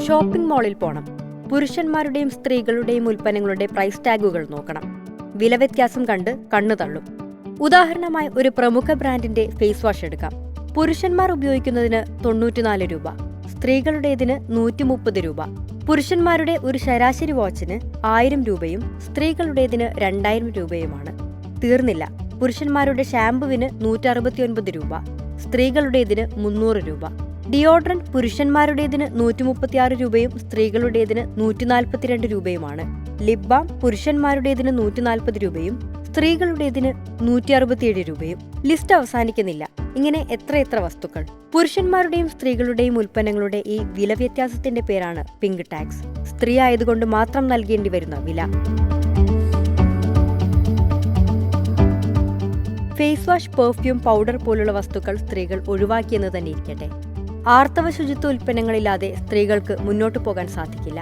Shopping മാളിൽ പോണം. പുരുഷന്മാരുടെയും സ്ത്രീകളുടെയും ഉൽപ്പന്നങ്ങളുടെ പ്രൈസ് ടാഗുകൾ നോക്കണം. വില വ്യത്യാസം കണ്ട് കണ്ണു തള്ളും. ഉദാഹരണമായി ഒരു പ്രമുഖ ബ്രാൻഡിന്റെ ഫേസ് വാഷ് എടുക്കാം. പുരുഷന്മാർ ഉപയോഗിക്കുന്നതിന് 94 രൂപ, സ്ത്രീകളുടേതിന് 130 രൂപ. പുരുഷന്മാരുടെ ഒരു ശരാശരി വാച്ചിന് 1000 രൂപയും സ്ത്രീകളുടേതിന് 2000 രൂപയുമാണ്. തീർന്നില്ല, പുരുഷന്മാരുടെ ഷാമ്പുവിന് 169 രൂപ, സ്ത്രീകളുടേതിന് 300 രൂപ. ഡിയോഡ്രന്റ് പുരുഷന്മാരുടേതിന് 136 രൂപയും സ്ത്രീകളുടേതിന് 142 രൂപയുമാണ്. ലിപ് ബാം പുരുഷന്മാരുടേതിന് 140 രൂപയും സ്ത്രീകളുടേതിന് 167 രൂപയും. ലിസ്റ്റ് അവസാനിക്കുന്നില്ല. ഇങ്ങനെ എത്രയെത്ര വസ്തുക്കൾ. പുരുഷന്മാരുടെയും സ്ത്രീകളുടെയും ഉൽപ്പന്നങ്ങളുടെ ഈ വില വ്യത്യാസത്തിന്റെ പേരാണ് പിങ്ക് ടാക്സ്. സ്ത്രീ ആയതുകൊണ്ട് മാത്രം നൽകേണ്ടി വരുന്ന വില. ഫേസ് വാഷ്, പെർഫ്യൂം, പൗഡർ പോലുള്ള വസ്തുക്കൾ സ്ത്രീകൾ ഒഴിവാക്കിയെന്ന് തന്നെ ഇരിക്കട്ടെ. ആർത്തവ ശുചിത്വ ഉൽപ്പന്നങ്ങളില്ലാതെ സ്ത്രീകൾക്ക് മുന്നോട്ടു പോകാൻ സാധിക്കില്ല.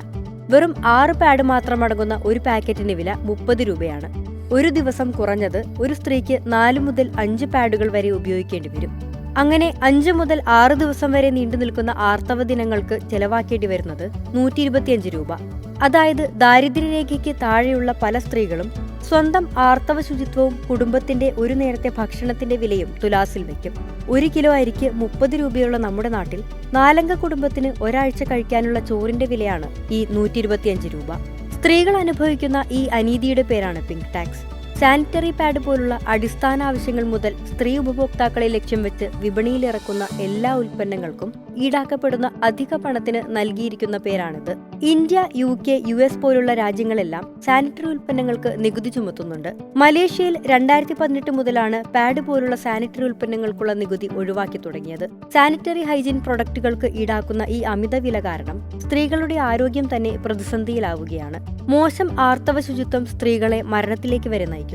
വെറും 6 പാഡ് മാത്രമടങ്ങുന്ന ഒരു പാക്കറ്റിന് വില 30 രൂപയാണ്. ഒരു ദിവസം കുറഞ്ഞത് ഒരു സ്ത്രീക്ക് 4 മുതൽ 5 പാഡുകൾ വരെ ഉപയോഗിക്കേണ്ടി വരും. അങ്ങനെ 5 മുതൽ 6 ദിവസം വരെ നീണ്ടു നിൽക്കുന്ന ആർത്തവ ദിനങ്ങൾക്ക് ചെലവാക്കേണ്ടി വരുന്നത് 125 രൂപ. അതായത് ദാരിദ്ര്യരേഖയ്ക്ക് താഴെയുള്ള പല സ്ത്രീകളും സ്വന്തം ആർത്തവ ശുചിത്വവും കുടുംബത്തിന്റെ ഒരു നേരത്തെ ഭക്ഷണത്തിന്റെ വിലയും തുലാസിൽ വയ്ക്കും. 1 കിലോ അരിക്ക് 30 രൂപയുള്ള നമ്മുടെ നാട്ടിൽ 4 അംഗ കുടുംബത്തിന് ഒരാഴ്ച കഴിക്കാനുള്ള ചോറിന്റെ വിലയാണ് ഈ 125 രൂപ. സ്ത്രീകൾ അനുഭവിക്കുന്ന ഈ അനീതിയുടെ പേരാണ് പിങ്ക് ടാക്സ്. സാനിറ്ററി പാഡ് പോലുള്ള അടിസ്ഥാന ആവശ്യങ്ങൾ മുതൽ സ്ത്രീ ഉപഭോക്താക്കളെ ലക്ഷ്യം വെച്ച് വിപണിയിലിറക്കുന്ന എല്ലാ ഉൽപ്പന്നങ്ങൾക്കും ഈടാക്കപ്പെടുന്ന അധിക പണത്തിന് നൽകിയിരിക്കുന്ന പേരാണിത്. ഇന്ത്യ, UK, US പോലുള്ള രാജ്യങ്ങളെല്ലാം സാനിറ്ററി ഉൽപ്പന്നങ്ങൾക്ക് നികുതി ചുമത്തുന്നുണ്ട്. മലേഷ്യയിൽ 2018 മുതലാണ് പാഡ് പോലുള്ള സാനിറ്ററി ഉൽപ്പന്നങ്ങൾക്കുള്ള നികുതി ഒഴിവാക്കി തുടങ്ങിയത്. സാനിറ്ററി ഹൈജീൻ പ്രൊഡക്റ്റുകൾക്ക് ഈടാക്കുന്ന ഈ അമിത വില കാരണം സ്ത്രീകളുടെ ആരോഗ്യം തന്നെ പ്രതിസന്ധിയിലാവുകയാണ്. മോശം ആർത്തവ ശുചിത്വം സ്ത്രീകളെ മരണത്തിലേക്ക് വരെ നയിക്കുന്നു.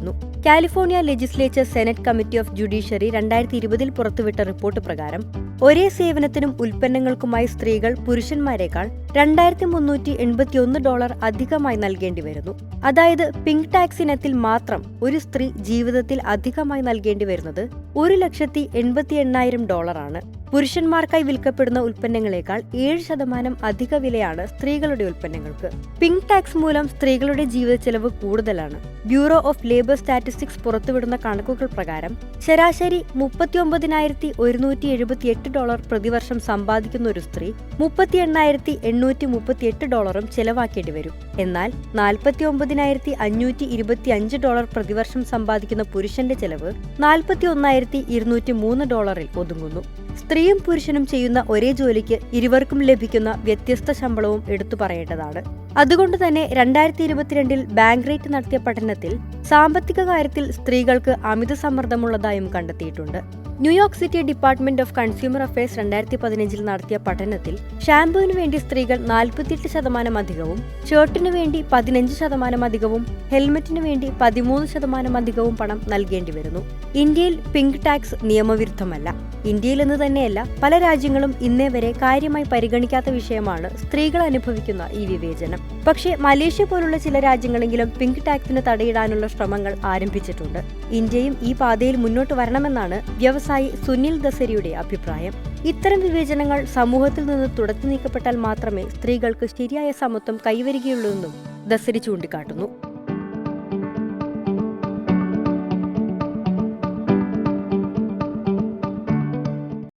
California legislature senate committee of judiciary 2020 പുറത്തുവിട്ട റിപ്പോർട്ട് പ്രകാരം ഒരേ സേവനത്തിനും ഉൽപ്പന്നങ്ങൾക്കുമായി സ്ത്രീകൾ പുരുഷന്മാരെക്കാൾ $2,381 അധികമായി നൽകേണ്ടി വരുന്നു. അതായത് പിങ്ക് ടാക്സ് ഇനത്തിൽ മാത്രം ഒരു സ്ത്രീ ജീവിതത്തിൽ അധികമായി നൽകേണ്ടി വരുന്നത് $1,88,000 ആണ്. പുരുഷന്മാർക്കായി വിൽക്കപ്പെടുന്ന ഉൽപ്പന്നങ്ങളെക്കാൾ 7% അധിക വിലയാണ് സ്ത്രീകളുടെ ഉൽപ്പന്നങ്ങൾക്ക്. പിങ്ക് ടാക്സ് മൂലം സ്ത്രീകളുടെ ജീവിത ചെലവ് കൂടുതലാണ്. ബ്യൂറോ ഓഫ് ലേബർ സ്റ്റാറ്റിസ്റ്റിക്സ് പുറത്തുവിടുന്ന കണക്കുകൾ പ്രകാരം ശരാശരി $39,178 പ്രതിവർഷം സമ്പാദിക്കുന്ന ഒരു സ്ത്രീ $38,838 ചെലവാക്കേണ്ടി വരും. എന്നാൽ $49,525 പ്രതിവർഷം സമ്പാദിക്കുന്ന പുരുഷന്റെ ചെലവ് $41,203 ഒതുങ്ങുന്നു. സ്ത്രീയും പുരുഷനും ചെയ്യുന്ന ഒരേ ജോലിക്ക് ഇരുവർക്കും ലഭിക്കുന്ന വ്യത്യസ്ത ശമ്പളവും എടുത്തു പറയേണ്ടതാണ്. അതുകൊണ്ട് തന്നെ 2022 ബാങ്ക് റേറ്റ് നടത്തിയ പഠനത്തിൽ സാമ്പത്തിക കാര്യത്തിൽ സ്ത്രീകൾക്ക് അമിത സമ്മർദ്ദമുള്ളതായും കണ്ടെത്തിയിട്ടുണ്ട്. New York city department of consumer affairs 2015 നടത്തിയ പഠനത്തിൽ ഷാംപൂവിന് വേണ്ടി സ്ത്രീകൾ 48% അധികവും, ഷർട്ടിനു വേണ്ടി 15% അധികവും, ഹെൽമറ്റിനു വേണ്ടി 13% അധികവും പണം നൽകേണ്ടി വരുന്നു. ഇന്ത്യയിൽ പിങ്ക് ടാക്സ് നിയമവിരുദ്ധമല്ല. ഇന്ത്യയിൽ എന്ന് തന്നെയല്ല, പല രാജ്യങ്ങളും ഇന്നേ വരെ കാര്യമായി പരിഗണിക്കാത്ത വിഷയമാണ് സ്ത്രീകൾ അനുഭവിക്കുന്ന ഈ വിവേചനം. പക്ഷേ മലേഷ്യ പോലുള്ള ചില രാജ്യങ്ങളെങ്കിലും പിങ്ക് ടാക്സിന് തടയിടാനുള്ള ശ്രമങ്ങൾ ആരംഭിച്ചിട്ടുണ്ട്. ഇന്ത്യയും ഈ പാതയിൽ മുന്നോട്ട് വരണമെന്നാണ് വ്യവസായി സുനിൽ ദസരിയുടെ അഭിപ്രായം. ഇത്തരം വിവേചനങ്ങൾ സമൂഹത്തിൽ നിന്ന് തുടച്ചു നീക്കപ്പെട്ടാൽ മാത്രമേ സ്ത്രീകൾക്ക് ശരിയായ സമത്വം കൈവരികയുള്ളൂ എന്നും ദസരി ചൂണ്ടിക്കാട്ടുന്നു.